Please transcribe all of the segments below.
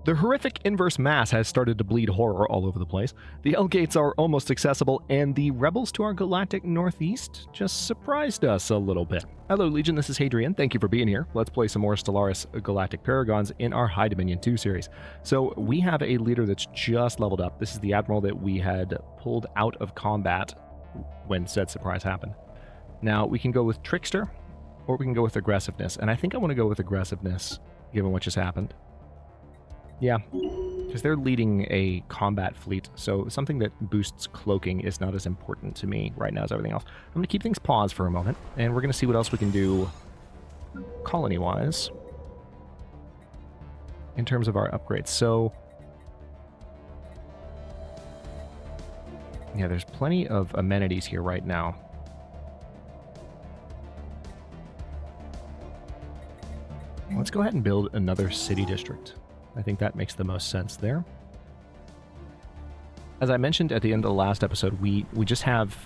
The horrific inverse mass has started to bleed horror all over the place. The L gates are almost accessible, and the rebels to our galactic northeast just surprised us a little bit. Hello, Legion, this is Hadrian. Thank you for being here. Let's play some more Stellaris Galactic Paragons in our High Dominion 2 series. So we have a leader that's just leveled up. This is the admiral that we had pulled out of combat when said surprise happened. Now, we can go with Trickster, or we can go with Aggressiveness, and I think I want to go with Aggressiveness, given what just happened. Yeah, because they're leading a combat fleet, so something that boosts cloaking is not as important to me right now as everything else. I'm going to keep things paused for a moment, and we're going to see what else we can do colony-wise in terms of our upgrades. So, yeah, there's plenty of amenities here right now. Let's go ahead and build another city district. I think that makes the most sense there. As I mentioned at the end of the last episode, we just have,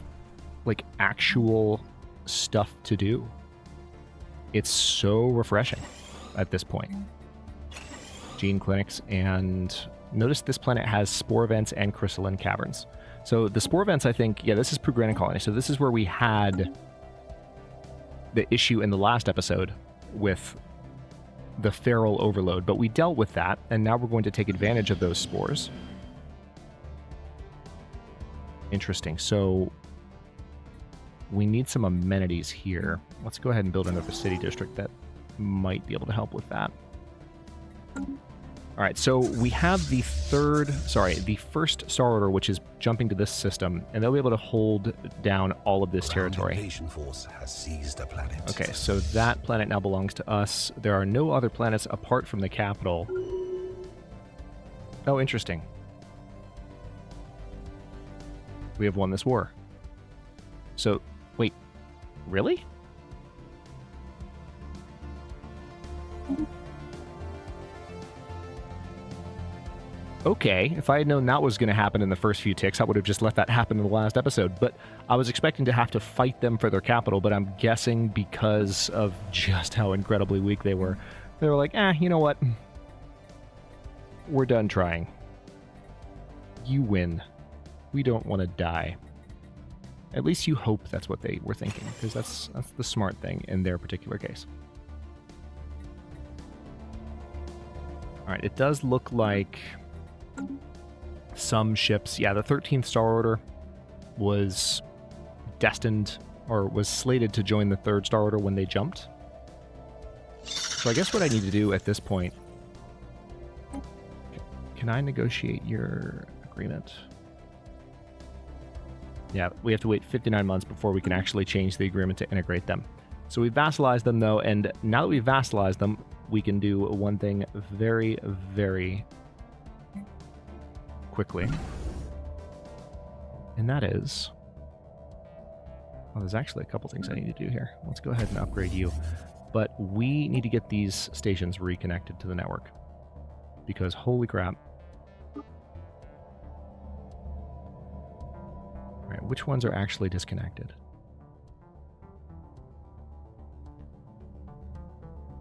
like, actual stuff to do. It's so refreshing at this point. Gene clinics, and notice this planet has spore vents and crystalline caverns. So the spore vents, I think, yeah, this is Prugranite Colony. So this is where we had the issue in the last episode with the feral overload, but we dealt with that, and now we're going to take advantage of those spores. Interesting. So we need some amenities here. Let's go ahead and build another city district that might be able to help with that. All right, so we have the first Star Order, which is jumping to this system, and they'll be able to hold down all of this territory. Invasion force has seized a planet. Okay, so that planet now belongs to us. There are no other planets apart from the capital. Oh, interesting. We have won this war. So, wait, really? Okay, if I had known that was going to happen in the first few ticks, I would have just let that happen in the last episode. But I was expecting to have to fight them for their capital, but I'm guessing because of just how incredibly weak they were like, you know what? We're done trying. You win. We don't want to die. At least you hope that's what they were thinking, because that's the smart thing in their particular case. All right, it does look like some ships, yeah, the 13th Star Order was destined, or was slated to join the 3rd Star Order when they jumped. So I guess what I need to do at this point... Can I negotiate your agreement? Yeah, we have to wait 59 months before we can actually change the agreement to integrate them. So we vassalized them, though, and now that we've vassalized them, we can do one thing very, very quickly, and that is, well, there's actually a couple things I need to do here. Let's go ahead and upgrade you, but we need to get these stations reconnected to the network, because holy crap. All right, which ones are actually disconnected?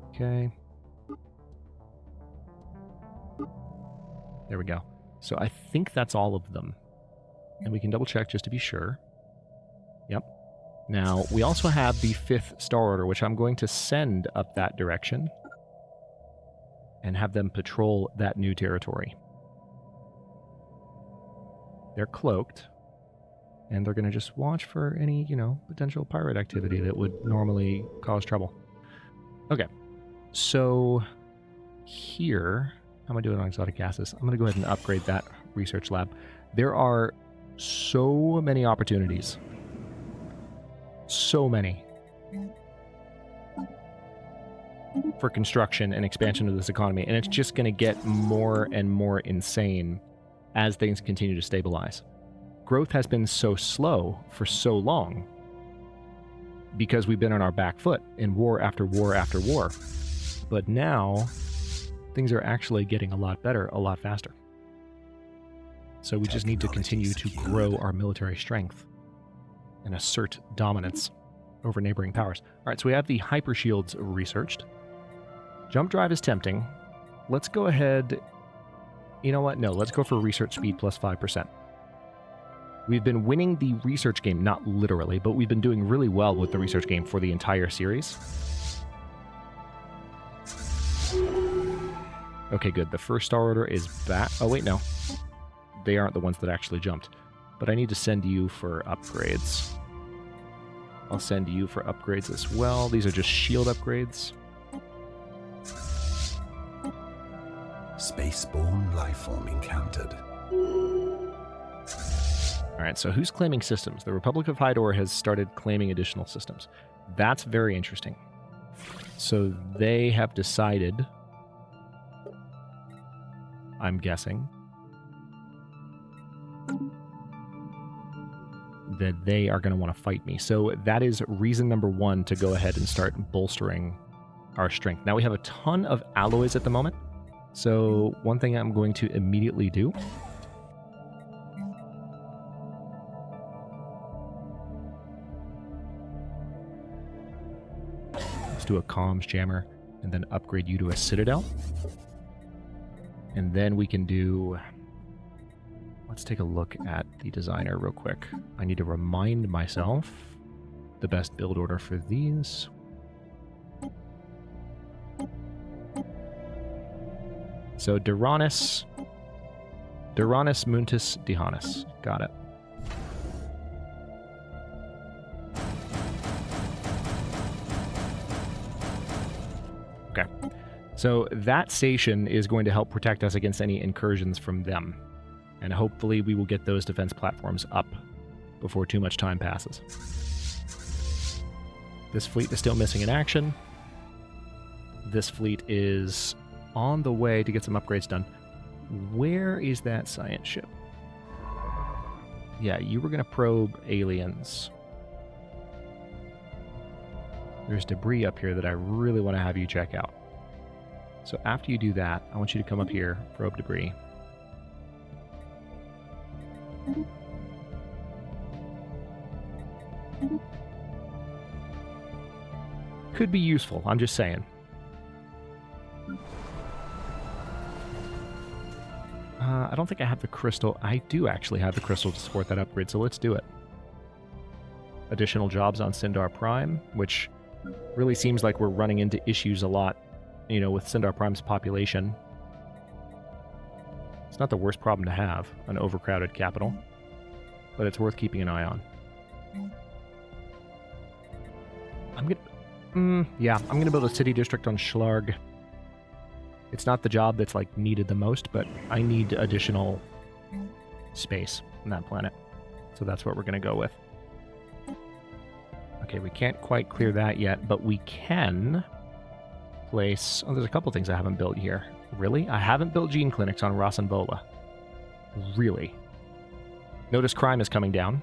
Okay, there we go. So I think that's all of them. And we can double check just to be sure. Yep. Now, we also have the 5th Star Order, which I'm going to send up that direction and have them patrol that new territory. They're cloaked, and they're going to just watch for any, potential pirate activity that would normally cause trouble. Okay. So here... How am I doing on exotic gases? I'm going to go ahead and upgrade that research lab. There are so many opportunities. So many. For construction and expansion of this economy. And it's just going to get more and more insane as things continue to stabilize. Growth has been so slow for so long because we've been on our back foot in war after war after war. But now... things are actually getting a lot better, a lot faster. So we just need to continue to grow our military strength and assert dominance over neighboring powers. All right, so we have the hypershields researched. Jump drive is tempting. Let's go ahead You know what? No, let's go for research speed plus 5%. We've been winning the research game, not literally, but we've been doing really well with the research game for the entire series. Okay, good. The first Star Order is back. Oh, wait, no. They aren't the ones that actually jumped. But I need to send you for upgrades. I'll send you for upgrades as well. These are just shield upgrades. Spaceborne lifeform encountered. Alright, so who's claiming systems? The Republic of Hydor has started claiming additional systems. That's very interesting. So they have decided, I'm guessing, that they are going to want to fight me. So that is reason number one to go ahead and start bolstering our strength. Now we have a ton of alloys at the moment. So one thing I'm going to immediately do let's do a comms jammer and then upgrade you to a citadel. And then we can do, let's take a look at the designer real quick. I need to remind myself the best build order for these. So Duranus Muntus Dihanus. Got it. Okay. So that station is going to help protect us against any incursions from them. And hopefully we will get those defense platforms up before too much time passes. This fleet is still missing in action. This fleet is on the way to get some upgrades done. Where is that science ship? Yeah, you were going to probe aliens. There's debris up here that I really want to have you check out. So after you do that, I want you to come up here, probe debris. Could be useful, I'm just saying. I don't think I have the crystal. I do actually have the crystal to support that upgrade, so let's do it. Additional jobs on Syndar Prime, which really seems like we're running into issues a lot, you know, with Syndar Prime's population. It's not the worst problem to have, an overcrowded capital, but it's worth keeping an eye on. I'm gonna build a city district on Schlarg. It's not the job that's like needed the most, but I need additional space on that planet. So that's what we're gonna go with. Okay, we can't quite clear that yet, but we can place... Oh, there's a couple things I haven't built here. Really? I haven't built gene clinics on Rasenbola. Really? Notice crime is coming down.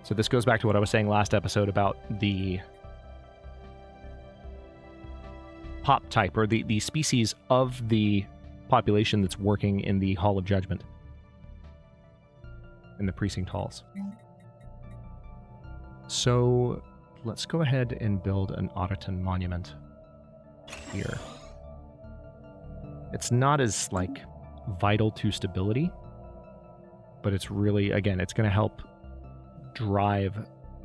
So this goes back to what I was saying last episode about the pop type, or the species of the population that's working in the Hall of Judgment. In the precinct halls. So let's go ahead and build an Autoton monument here. It's not as, like, vital to stability, but it's really, again, it's going to help drive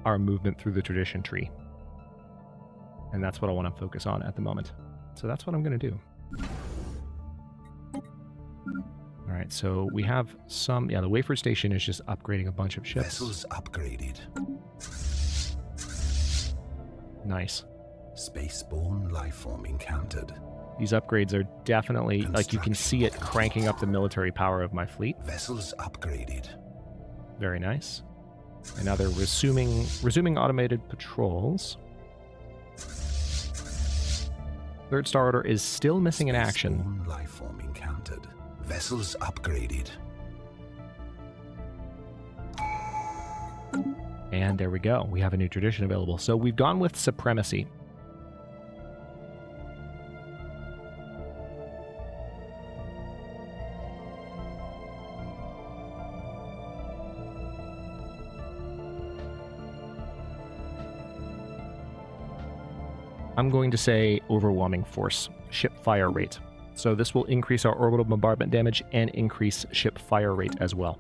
our movement through the tradition tree. And that's what I want to focus on at the moment. So that's what I'm going to do. All right, so we have some... Yeah, the Wafer Station is just upgrading a bunch of ships. Vessels upgraded. Nice. Spaceborne lifeform encountered. These upgrades are definitely, like, you can see it cranking up the military power of my fleet. Vessels upgraded. Very nice. And now they're resuming automated patrols. Third Star Order is still missing in action. Spaceborne lifeform encountered. Vessels upgraded. And there we go. We have a new tradition available. So we've gone with Supremacy. I'm going to say overwhelming force, ship fire rate. So this will increase our orbital bombardment damage and increase ship fire rate as well.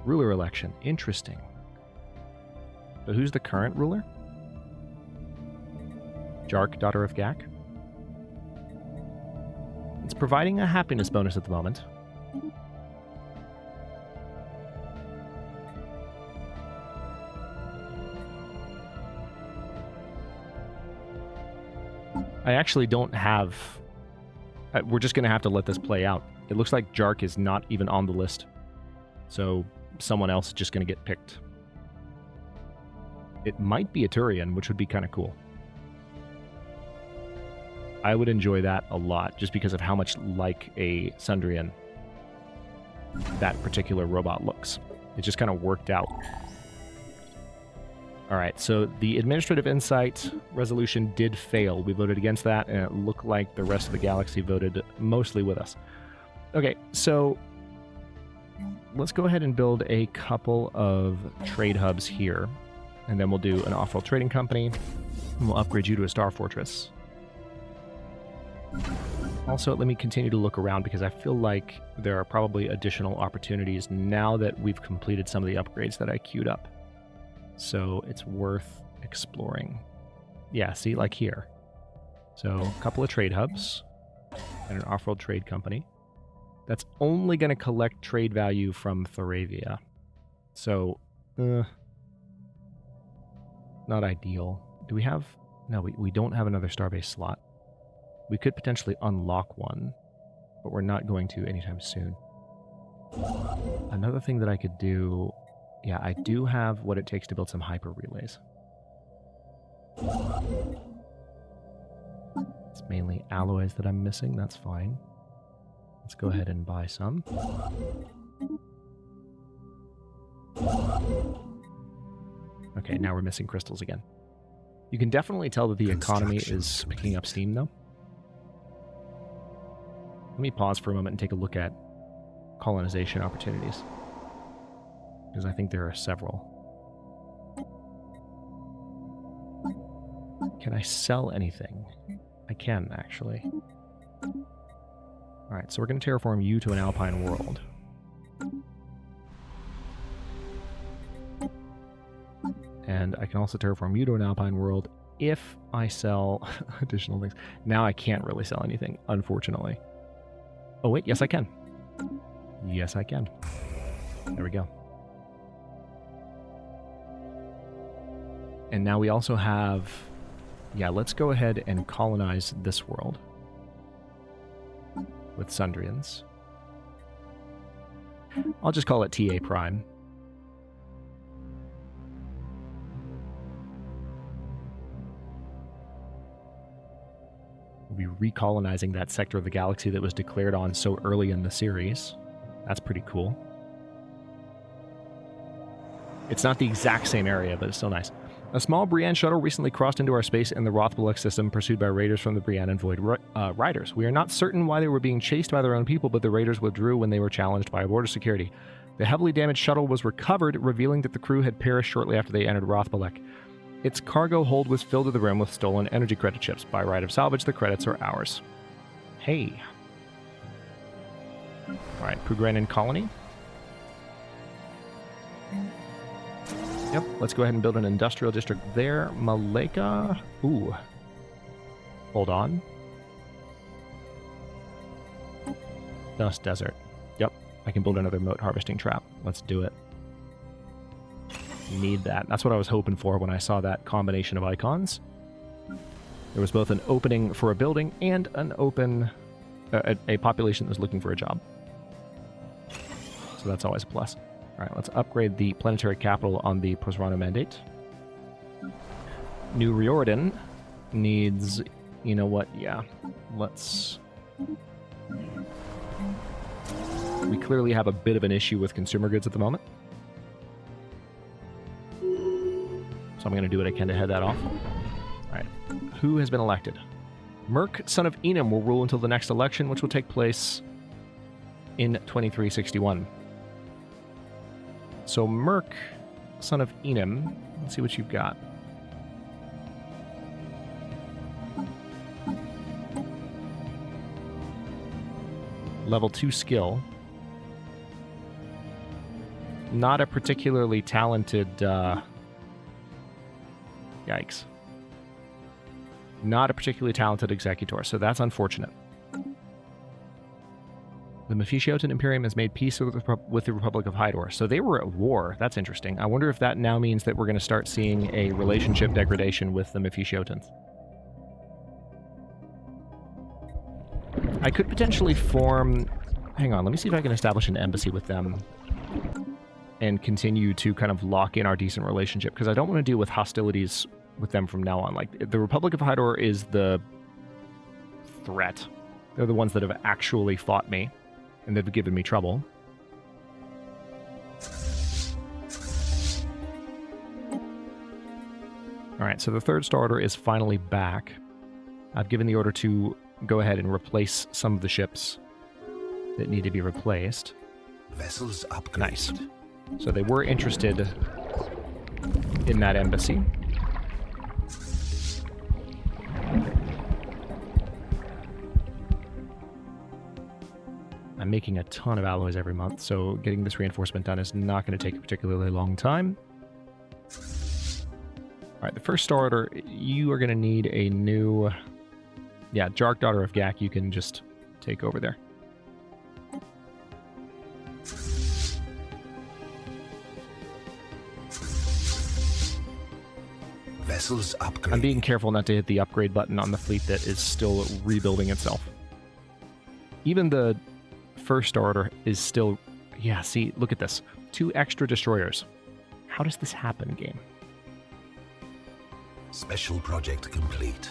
Ruler election. Interesting. So who's the current ruler? Jark, daughter of Gak. It's providing a happiness bonus at the moment. I actually don't have... we're just going to have to let this play out. It looks like Jark is not even on the list. So someone else is just going to get picked. It might be a Turian, which would be kind of cool. I would enjoy that a lot, just because of how much like a Sundrian that particular robot looks. It just kind of worked out. All right, so the administrative insight resolution did fail. We voted against that, and it looked like the rest of the galaxy voted mostly with us. Okay, so let's go ahead and build a couple of trade hubs here, and then we'll do an off-world trading company, and we'll upgrade you to a star fortress. Also, let me continue to look around, because I feel like there are probably additional opportunities now that we've completed some of the upgrades that I queued up. So it's worth exploring. Yeah, see, like here. So a couple of trade hubs and an off-world trade company. That's only going to collect trade value from Thoravia. So, not ideal. Do we have... No, we don't have another starbase slot. We could potentially unlock one, but we're not going to anytime soon. Another thing that I could do... Yeah, I do have what it takes to build some hyper relays. It's mainly alloys that I'm missing. That's fine. Let's go ahead and buy some. Okay, now we're missing crystals again. You can definitely tell that the economy is picking up steam, though. Let me pause for a moment and take a look at colonization opportunities, because I think there are several. Can I sell anything? I can, actually. Alright, so we're going to terraform you to an alpine world. And I can also terraform you to an alpine world if I sell additional things. Now I can't really sell anything, unfortunately. Oh wait, yes I can. Yes I can. There we go. And now we also have... Yeah, let's go ahead and colonize this world with Sundrians. I'll just call it TA Prime. We'll be recolonizing that sector of the galaxy that was declared on so early in the series. That's pretty cool. It's not the exact same area, but it's still nice. A small Brienne shuttle recently crossed into our space in the Rothbelek system, pursued by raiders from the Brienne and Void Riders. We are not certain why they were being chased by their own people, but the raiders withdrew when they were challenged by border security. The heavily damaged shuttle was recovered, revealing that the crew had perished shortly after they entered Rothbelek. Its cargo hold was filled to the rim with stolen energy credit chips. By right of salvage, the credits are ours. Hey. Alright, Pugranin Colony. Yep, let's go ahead and build an industrial district there. Maleka. Ooh. Hold on. Dust Desert. Yep, I can build another moat harvesting trap. Let's do it. Need that. That's what I was hoping for when I saw that combination of icons. There was both an opening for a building and an open... a population that was looking for a job. So that's always a plus. Alright, let's upgrade the planetary capital on the Prosrano Mandate. New Riordan needs... You know what? Yeah. Let's... We clearly have a bit of an issue with consumer goods at the moment. So I'm going to do what I can to head that off. Alright. Who has been elected? Merc, son of Enum, will rule until the next election, which will take place in 2361. So Merc, son of Enum, let's see what you've got. Level 2 skill. Not a particularly talented... Yikes. Not a particularly talented executor, so that's unfortunate. The Mephisiotan Imperium has made peace with the Republic of Hydor. So they were at war. That's interesting. I wonder if that now means that we're going to start seeing a relationship degradation with the Mephissiotans. I could potentially form... Hang on, let me see if I can establish an embassy with them and continue to kind of lock in our decent relationship, because I don't want to deal with hostilities with them from now on. Like, the Republic of Hydor is the threat. They're the ones that have actually fought me, and they've given me trouble. Alright, so the third Star Order is finally back. I've given the order to go ahead and replace some of the ships that need to be replaced. Vessels upgraded. Nice. So they were interested in that embassy. I'm making a ton of alloys every month, so getting this reinforcement done is not going to take a particularly long time. Alright, the first Star Order, you are going to need a new... Yeah, Jark, Daughter of Gak, you can just take over there. Vessels upgraded. I'm being careful not to hit the upgrade button on the fleet that is still rebuilding itself. Even the first Star Order is still... Yeah, see, look at this. 2 extra destroyers. How does this happen, game? Special project complete.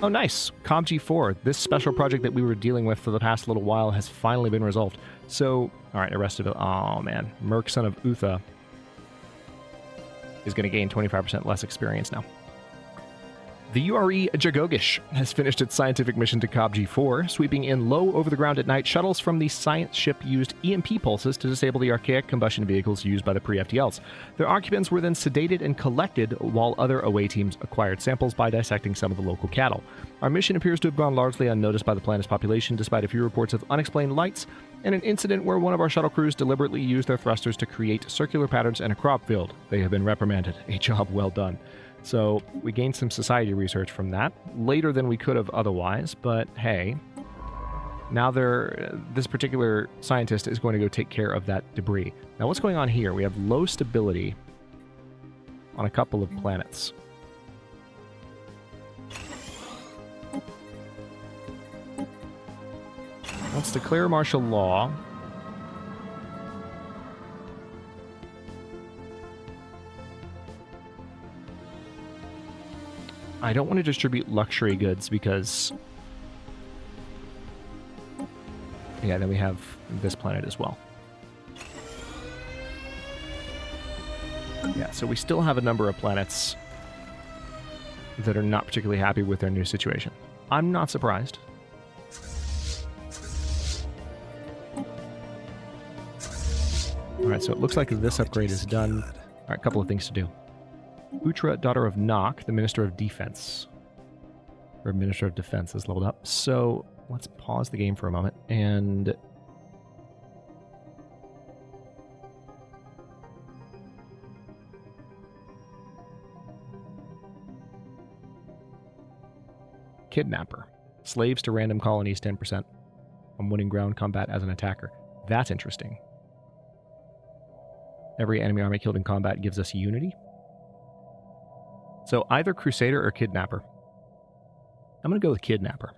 Oh, nice. ComG4. This special project that we were dealing with for the past little while has finally been resolved. So, alright, arrested... Oh, man. Merc, son of Utha, is going to gain 25% less experience now. The URE Jagogish has finished its scientific mission to ComG4, sweeping in low over the ground at night. Shuttles from the science ship used EMP pulses to disable the archaic combustion vehicles used by the pre-FTLs. Their occupants were then sedated and collected, while other away teams acquired samples by dissecting some of the local cattle. Our mission appears to have gone largely unnoticed by the planet's population, despite a few reports of unexplained lights and an incident where one of our shuttle crews deliberately used their thrusters to create circular patterns in a crop field. They have been reprimanded. A job well done. So we gained some society research from that, later than we could have otherwise, but hey, now this particular scientist is going to go take care of that debris. Now what's going on here? We have low stability on a couple of planets. Let's declare martial law. I don't want to distribute luxury goods because... Yeah, then we have this planet as well. Yeah, so we still have a number of planets that are not particularly happy with their new situation. I'm not surprised. Alright, so it looks like this upgrade is done. Alright, a couple of things to do. Utra, daughter of Nock, the Minister of Defense. Or Minister of Defense is leveled up. So let's pause the game for a moment and... Kidnapper. Slaves to random colonies 10%. I'm winning ground combat as an attacker. That's interesting. Every enemy army killed in combat gives us unity. So either Crusader or Kidnapper. I'm going to go with Kidnapper.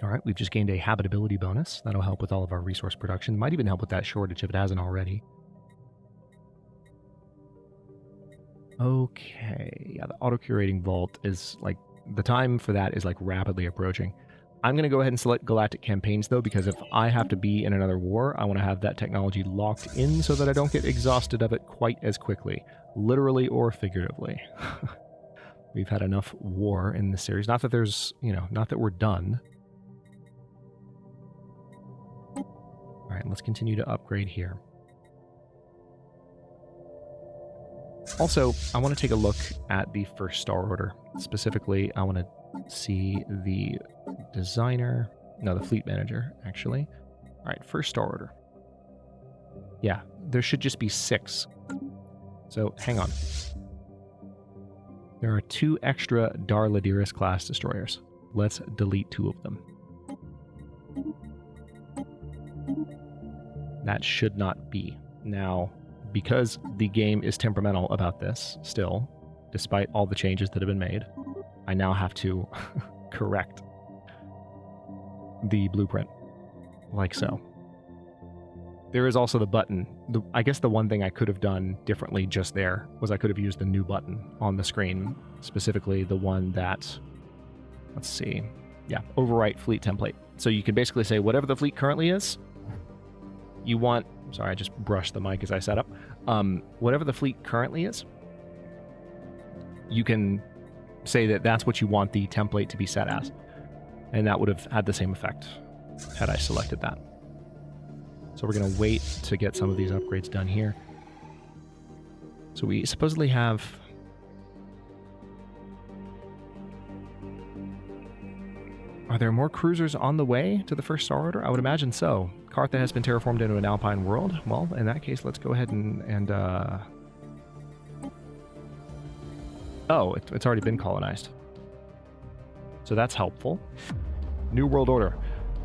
Alright, we've just gained a habitability bonus. That'll help with all of our resource production. Might even help with that shortage if it hasn't already. Okay, yeah, the auto-curating vault is like... The time for that is like rapidly approaching. I'm going to go ahead and select Galactic Campaigns though, because if I have to be in another war, I want to have that technology locked in so that I don't get exhausted of it quite as quickly. Literally or figuratively. We've had enough war in this series. Not that there's, not that we're done. Alright, let's continue to upgrade here. Also, I want to take a look at the first Star Order. Specifically, I want to See the designer. No, the fleet manager, actually. All right, first Star Order. Yeah, there should just be 6. So, hang on. There are 2 extra Dar Ladiris class destroyers. Let's delete 2 of them. That should not be. Now, because the game is temperamental about this still, despite all the changes that have been made, I now have to correct the blueprint, like so. There is also the button. I guess the one thing I could have done differently just there was I could have used the new button on the screen, specifically the one that, let's see, yeah, overwrite fleet template. So you can basically say whatever the fleet currently is, you want, sorry, I just brushed the mic as I set up. Whatever the fleet currently is, you can say that that's what you want the template to be set as. And that would have had the same effect had I selected that. So we're going to wait to get some of these upgrades done here. So we supposedly have... Are there more cruisers on the way to the first Star Order? I would imagine so. Cartha has been terraformed into an Alpine world. Well, in that case, let's go ahead and Oh, it's already been colonized. So that's helpful. New World Order.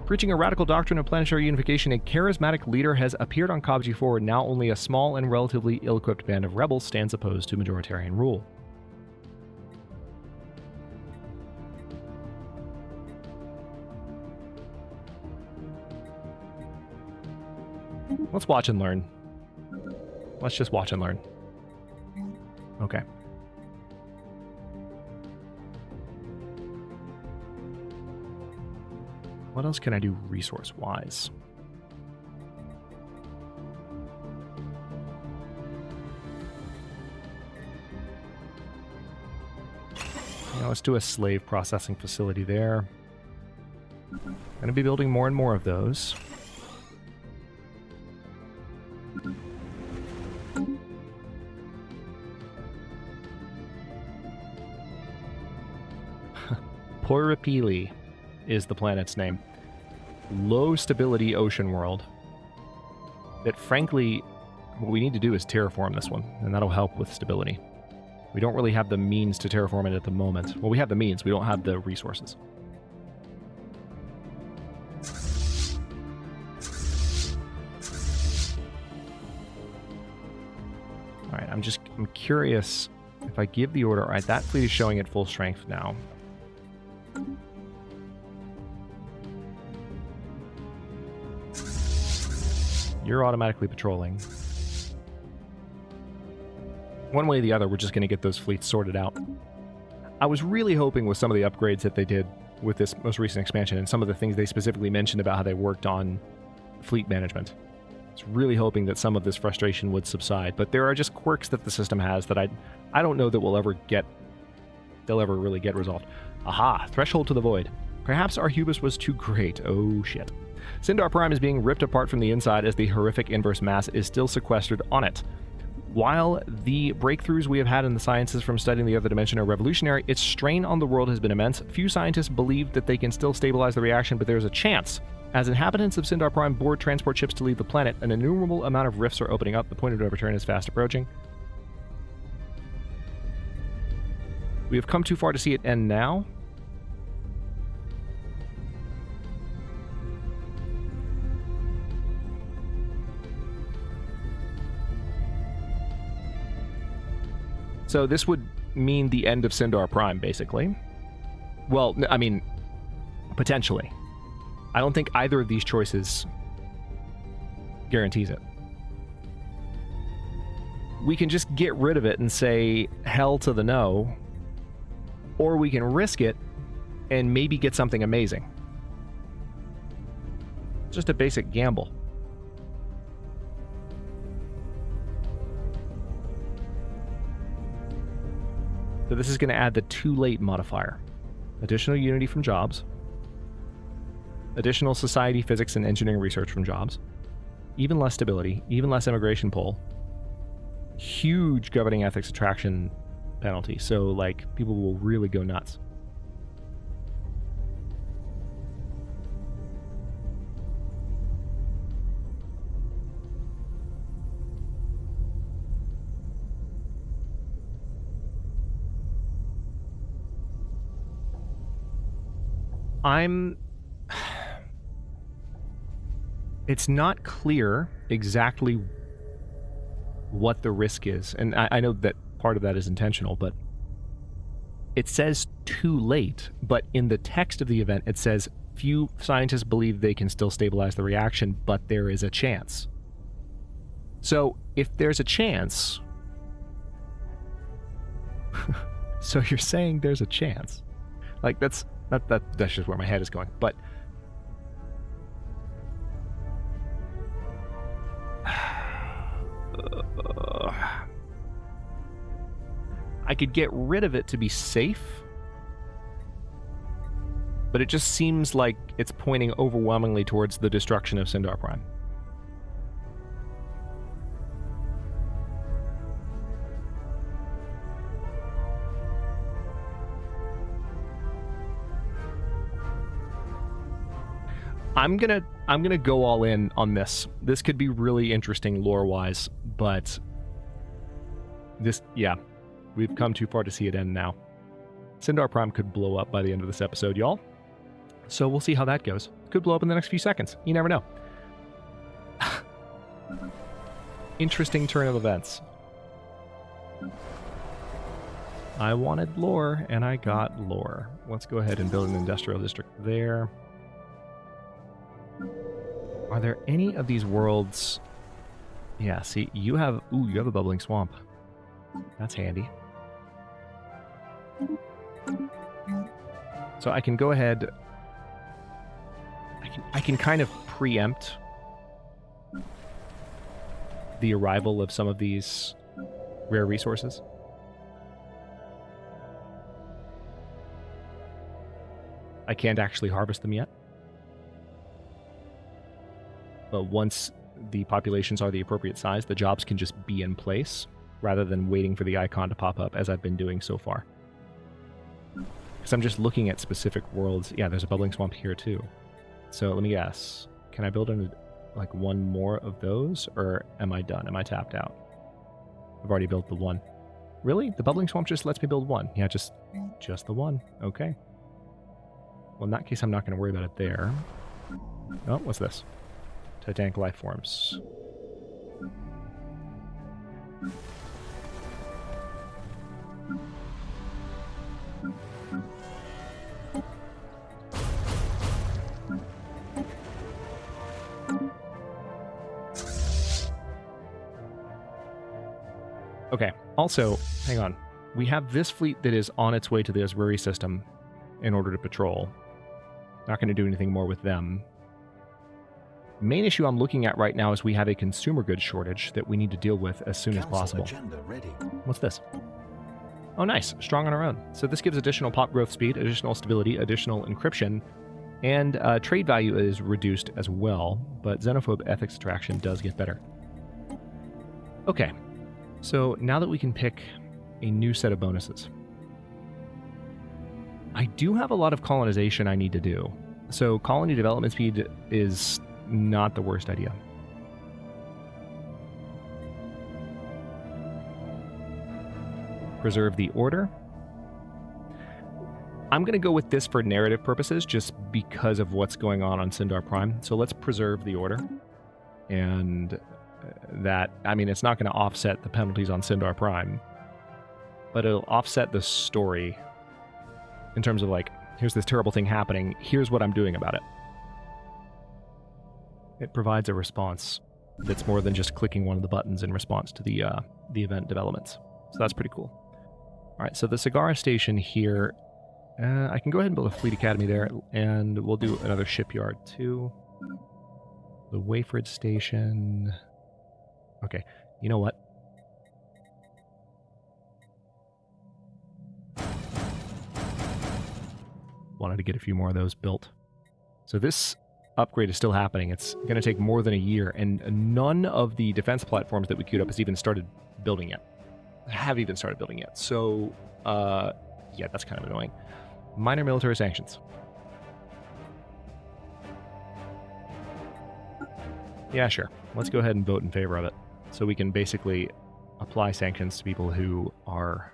Preaching a radical doctrine of planetary unification, a charismatic leader has appeared on Kabji 4. Now only a small and relatively ill-equipped band of rebels stands opposed to majoritarian rule. Let's watch and learn. Let's just watch and learn. Okay. What else can I do resource-wise? Yeah, let's do a slave processing facility there. Going to be building more and more of those. Porapili is the planet's name. Low stability ocean world. That frankly, what we need to do is terraform this one, and that'll help with stability. We don't really have the means to terraform it at the moment. Well, we have the means, we don't have the resources. Alright, I'm curious if I give the order. Alright, that fleet is showing at full strength now. You're automatically patrolling. One way or the other, we're just going to get those fleets sorted out. I was really hoping with some of the upgrades that they did with this most recent expansion and some of the things they specifically mentioned about how they worked on fleet management. I was really hoping that some of this frustration would subside, but there are just quirks that the system has that I don't know that they'll ever really get resolved. Aha! Threshold to the void. Perhaps our hubris was too great. Oh shit. Syndar Prime is being ripped apart from the inside as the horrific inverse mass is still sequestered on it. While the breakthroughs we have had in the sciences from studying the other dimension are revolutionary, its strain on the world has been immense. Few scientists believe that they can still stabilize the reaction, but there's a chance. As inhabitants of Syndar Prime board transport ships to leave the planet, an innumerable amount of rifts are opening up. The point of no return is fast approaching. We have come too far to see it end now. So this would mean the end of Syndar Prime, basically. Well, I mean, potentially. I don't think either of these choices guarantees it. We can just get rid of it and say hell to the no, or we can risk it and maybe get something amazing. Just a basic gamble. So this is going to add the too late modifier. Additional unity from jobs. Additional society, physics, and engineering research from jobs. Even less stability. Even less immigration pull. Huge governing ethics attraction penalty. So, like, people will really go nuts. It's not clear exactly what the risk is, and I know that part of that is intentional, but it says too late, but in the text of the event it says few scientists believe they can still stabilize the reaction, but there is a chance. So if there's a chance... So you're saying there's a chance. Like, that's just where my head is going. But I could get rid of it to be safe, but it just seems like it's pointing overwhelmingly towards the destruction of Syndar Prime. I'm gonna go all in on this. This could be really interesting lore-wise, but this, yeah, we've come too far to see it end now. Syndar Prime could blow up by the end of this episode, y'all. So we'll see how that goes. Could blow up in the next few seconds. You never know. Interesting turn of events. I wanted lore, and I got lore. Let's go ahead and build an industrial district there. Are there any of these worlds... Yeah, see, you have a bubbling swamp. That's handy. So I can go ahead... I can kind of preempt the arrival of some of these rare resources. I can't actually harvest them yet. But once the populations are the appropriate size, the jobs can just be in place rather than waiting for the icon to pop up, as I've been doing so far. Because I'm just looking at specific worlds. Yeah, there's a bubbling swamp here too. So let me guess. Can I build like one more of those, or am I done? Am I tapped out? I've already built the one. Really? The bubbling swamp just lets me build one? Yeah, just the one. Okay. Well, in that case, I'm not going to worry about it there. Oh, what's this? Titanic life forms. Okay, also, hang on. We have this fleet that is on its way to the Muray system in order to patrol. Not going to do anything more with them. Main issue I'm looking at right now is we have a consumer goods shortage that we need to deal with as soon as possible. What's this? Oh, nice. Strong on our own. So this gives additional pop growth speed, additional stability, additional encryption, and trade value is reduced as well, but xenophobe ethics attraction does get better. Okay, so now that we can pick a new set of bonuses, I do have a lot of colonization I need to do. So colony development speed is not the worst idea. Preserve the order. I'm going to go with this for narrative purposes just because of what's going on Syndar Prime. So let's preserve the order. And that, I mean, it's not going to offset the penalties on Syndar Prime, but it'll offset the story in terms of like, here's this terrible thing happening, here's what I'm doing about it. It provides a response that's more than just clicking one of the buttons in response to the event developments. So that's pretty cool. All right, so the Sagara station here, I can go ahead and build a fleet academy there, and we'll do another shipyard too. The Wayford station. Okay, you know what? Wanted to get a few more of those built. So this upgrade is still happening. It's going to take more than a year, and none of the defense platforms that we queued up has even started building yet. Have even started building yet. So, yeah, that's kind of annoying. Minor military sanctions. Yeah, sure. Let's go ahead and vote in favor of it. So we can basically apply sanctions to people who are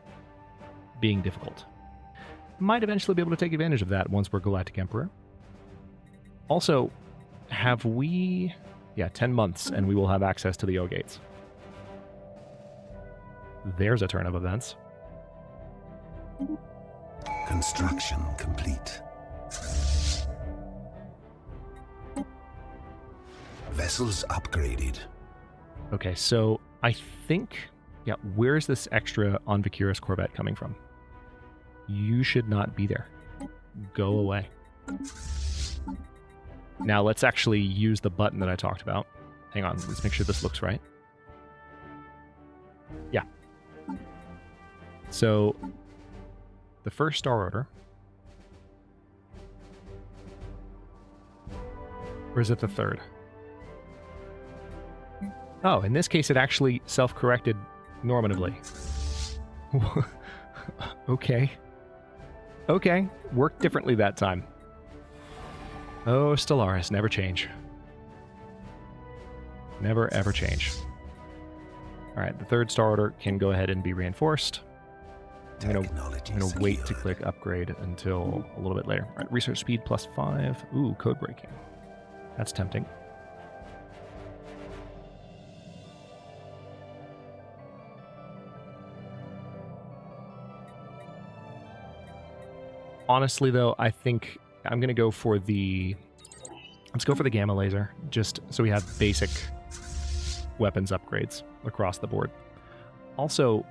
being difficult. might eventually be able to take advantage of that once we're Galactic Emperor. Also, have we... Yeah, 10 months, and we will have access to the O-Gates. There's a turn of events. Construction complete. Vessels upgraded. Okay, so I think... Yeah, where's this extra Onvicurus Corvette coming from? You should not be there. Go away. Now let's actually use the button that I talked about. Hang on, let's make sure this looks right. Yeah. So, the first Star Order. Or is it the third? Oh, in this case it actually self-corrected normatively. Okay. Okay, worked differently that time. Oh, Stellaris, never change. Never, ever change. Alright, the third Star Order can go ahead and be reinforced. I'm going to wait to click upgrade until a little bit later. Alright, research speed +5. Ooh, code breaking. That's tempting. Honestly, though, I think I'm going to go for the... Let's go for the gamma laser, just so we have basic weapons upgrades across the board. Also,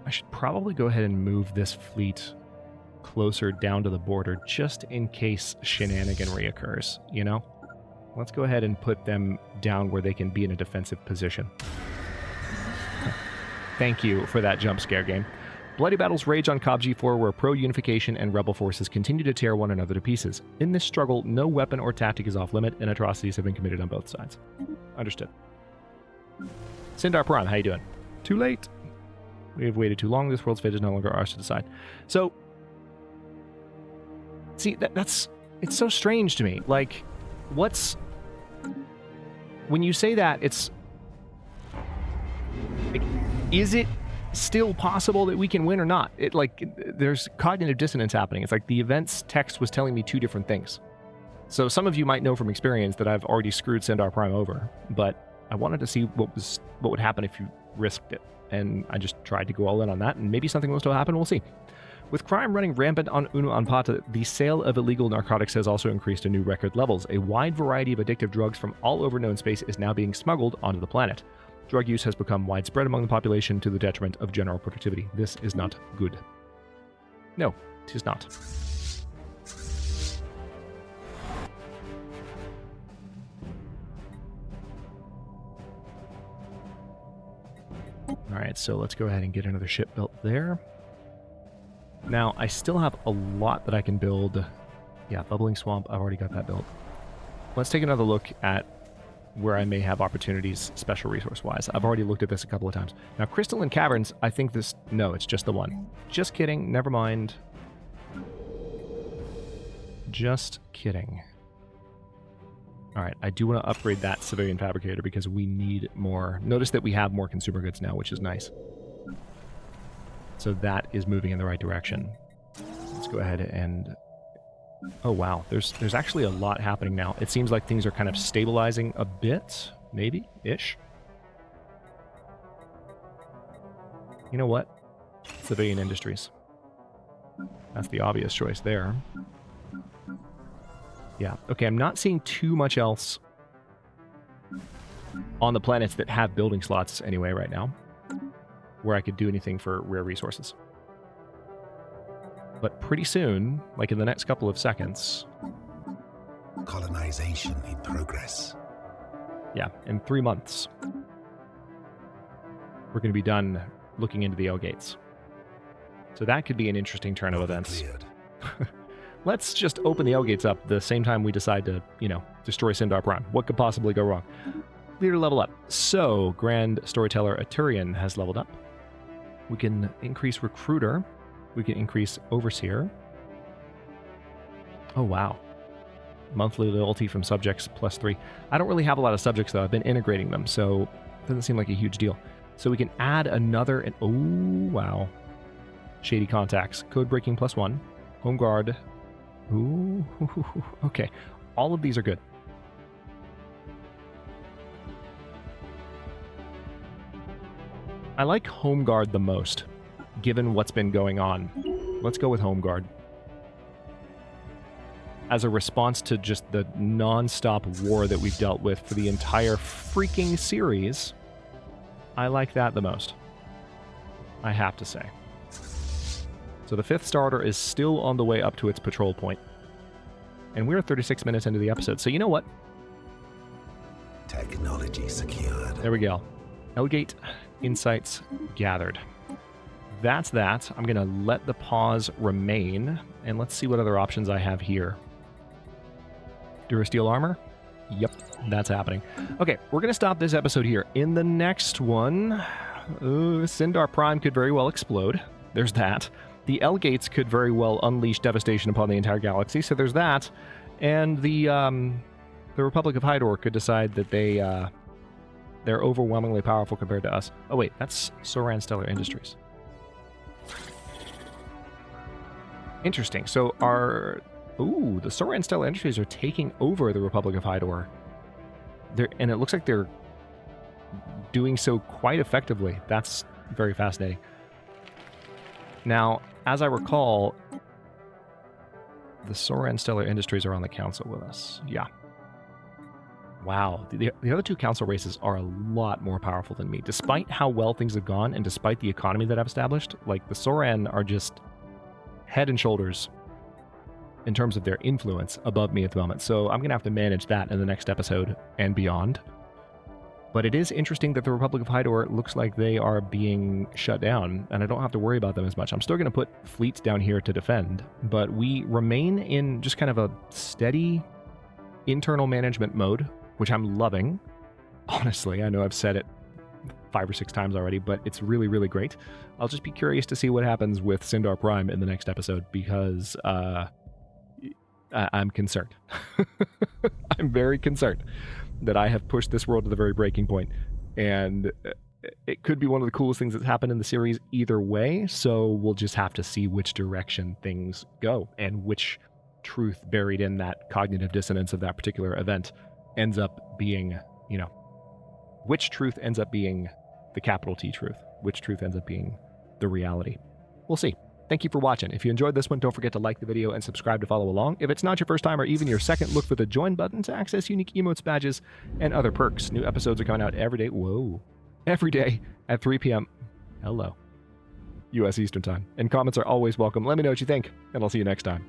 I should probably go ahead and move this fleet closer down to the border, just in case shenaniganry occurs, you know? Let's go ahead and put them down where they can be in a defensive position. Thank you for that jump scare game. Bloody battles rage on Cobb G4 where pro-unification and rebel forces continue to tear one another to pieces. In this struggle, no weapon or tactic is off limit, and atrocities have been committed on both sides. Understood. Syndar Prime, how you doing? Too late. We have waited too long. This world's fate is no longer ours to decide. So, see, that's... It's so strange to me. Like, what's... When you say that, it's... Like, is it still possible that we can win or not? There's cognitive dissonance happening. It's like the events text was telling me two different things. So some of you might know from experience that I've already screwed Syndar Prime over, but I wanted to see what would happen if you risked it, and I just tried to go all in on that, and maybe something will still happen. We'll see. With crime running rampant on Uno Anpata, the sale of illegal narcotics has also increased to new record levels. A wide variety of addictive drugs from all over known space is now being smuggled onto the planet. Drug use has become widespread among the population to the detriment of general productivity. This is not good. No, it is not. Alright, so let's go ahead and get another ship built there. Now, I still have a lot that I can build. Yeah, Bubbling Swamp, I've already got that built. Let's take another look at where I may have opportunities special resource-wise. I've already looked at this a couple of times. Now, Crystalline Caverns, I think this... No, it's just the one. Just kidding. Never mind. Just kidding. Alright, I do want to upgrade that Civilian Fabricator because we need more. Notice that we have more consumer goods now, which is nice. So that is moving in the right direction. Let's go ahead and... Oh wow, there's actually a lot happening now. It seems like things are kind of stabilizing a bit, maybe, ish. You know what? Civilian industries. That's the obvious choice there. Yeah, okay, I'm not seeing too much else on the planets that have building slots anyway right now, where I could do anything for rare resources. But pretty soon, like in the next couple of seconds... Colonization in progress. Yeah, in 3 months, we're going to be done looking into the O-Gates. So that could be an interesting turn of events. Let's just open the O-Gates up the same time we decide to, you know, destroy Syndar Prime. What could possibly go wrong? Leader level up. So, Grand Storyteller Aturian has leveled up. We can increase Recruiter. We can increase Overseer. Oh, wow. Monthly loyalty from subjects +3. I don't really have a lot of subjects, though. I've been integrating them, so it doesn't seem like a huge deal. So we can add another... Oh, wow. Shady contacts. Code breaking +1. Home guard. Ooh, okay. All of these are good. I like home guard the most, given what's been going on. Let's go with home guard. As a response to just the non-stop war that we've dealt with for the entire freaking series, I like that the most. I have to say. So the 5th starter is still on the way up to its patrol point. And we're 36 minutes into the episode, so you know what? Technology secured. There we go. Elgate insights gathered. That's that. I'm going to let the pause remain, and let's see what other options I have here. Durasteel armor? Yep, that's happening. Okay, we're going to stop this episode here. In the next one, Syndar Prime could very well explode. There's that. The Elgates could very well unleash devastation upon the entire galaxy, so there's that. And the Republic of Hydor could decide that they're overwhelmingly powerful compared to us. Oh wait, that's Soran Stellar Industries. Interesting. So the Soran Stellar Industries are taking over the Republic of Hydor. And it looks like they're doing so quite effectively. That's very fascinating. Now, as I recall, the Soran Stellar Industries are on the council with us. Yeah. Wow. The other two council races are a lot more powerful than me. Despite how well things have gone, and despite the economy that I've established, like, the Soran are just head and shoulders in terms of their influence above me at the moment. So I'm going to have to manage that in the next episode and beyond. But it is interesting that the Republic of Hydor looks like they are being shut down, and I don't have to worry about them as much. I'm still going to put fleets down here to defend, but we remain in just kind of a steady internal management mode, which I'm loving. Honestly, I know I've said it 5 or 6 times already, but it's really, really great. I'll just be curious to see what happens with Syndar Prime in the next episode, because I'm concerned. I'm very concerned that I have pushed this world to the very breaking point, and it could be one of the coolest things that's happened in the series either way, so we'll just have to see which direction things go, and which truth buried in that cognitive dissonance of that particular event ends up being, which truth ends up being the capital T truth, which truth ends up being the reality. We'll see. Thank you for watching. If you enjoyed this one, don't forget to like the video and subscribe to follow along. If it's not your first time or even your second, look for the join button to access unique emotes, badges, and other perks. New episodes are coming out every day. Whoa. Every day at 3 p.m. Hello. U.S. Eastern Time. And comments are always welcome. Let me know what you think, and I'll see you next time.